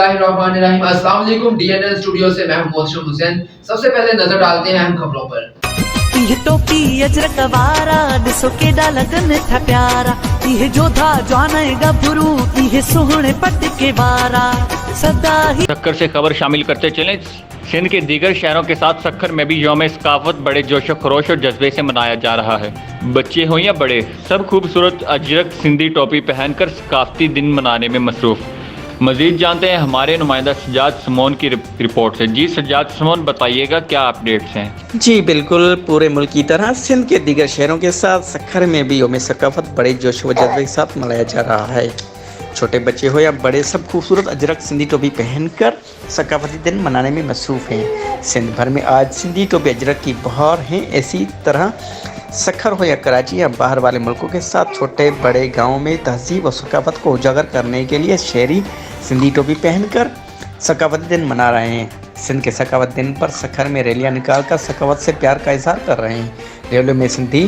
बिस्मिल्लाहिर्रहमानिर्रहीम। अस्सलाम वालेकुम। DNN स्टूडियो से मैं हूं मोहसिन हुसैन। सबसे पहले नजर डालते हैं अहम खबरों पर। इह टोपी अजरक वारा ॾिसो केॾा लॻनि था प्यारा, इह जोधा जवान गभरू, इह सोहणे पटके वारा सदा ही। सक्खर से खबर शामिल करते चलें। सिंध के दीगर शहरों के साथ सक्खर में भी यौम सकाफत बड़े जोशो खरोश और जज्बे से मनाया जा रहा है। बच्चे हों या बड़े, सब खूबसूरत अजरक सिंधी टोपी पहनकर सकाफती दिन मनाने में मसरूफ़। मज़ीद जानते हैं हमारे नुमाइंदा सज्जाद समोन की रिपोर्ट से। जी सज्जाद समोन, बताइएगा क्या अपडेट्स हैं। जी बिल्कुल, पूरे मुल्क की तरह सिंध के दीगर शहरों के साथ सक्खर में भी यौम सकाफत बड़े जोश व जज्बे के साथ मनाया जा रहा है। छोटे बच्चे हो या बड़े, सब खूबसूरत अजरक सिंधी टोपी पहनकर सकाफती दिन मनाने में मसरूफ़ हैं। सिंध भर में आज सिंधी टोपी अजरक की बहार है। इसी तरह सक्खर हो या कराची या बाहर वाले मुल्कों के साथ छोटे बड़े गाँव में तहजीब और सकाफत को उजागर करने के लिए शहरी सिंधी टोपी पहनकर सकाफती दिन मना रहे हैं। सिंध के सकाफत दिन पर सक्खर में रैलियां निकालकर सकाफत से प्यार का इजहार कर रहे हैं। रैलियों में सिंधी,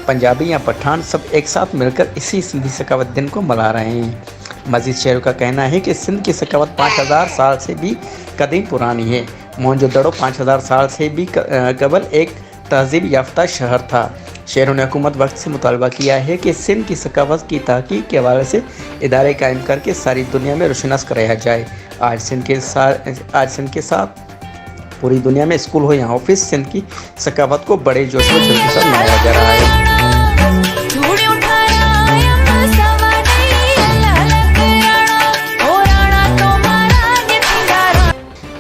पंजाबी या पठान सब एक साथ मिलकर इसी सिंधी सकाफत दिन को मना रहे हैं। मजीद शहरों का कहना है कि सिंध की सकाफत 5000 साल से भी कदीम पुरानी है। मोहनजोदड़ो 5000 साल से भी कबल एक तहजीब याफ्ता शहर था। शहरों ने हुकूमत वक्त से मुतालबा किया है कि सिंध की सकाफत की तहकीक के हवाले से इदारे कायम करके सारी दुनिया में रोशनास कराया जाए। आज सिंध के साथ पूरी दुनिया में स्कूल हो या ऑफिस, सिंध की सकाफत को बड़े जोश व जज्बे के साथ मनाया जा रहा है।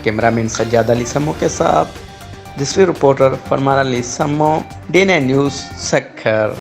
कैमरामैन सज्जाद अली समो के साथ डिस्ट्रिक्ट रिपोर्टर फरमान अली समो, DNN न्यूज़ सक्खर।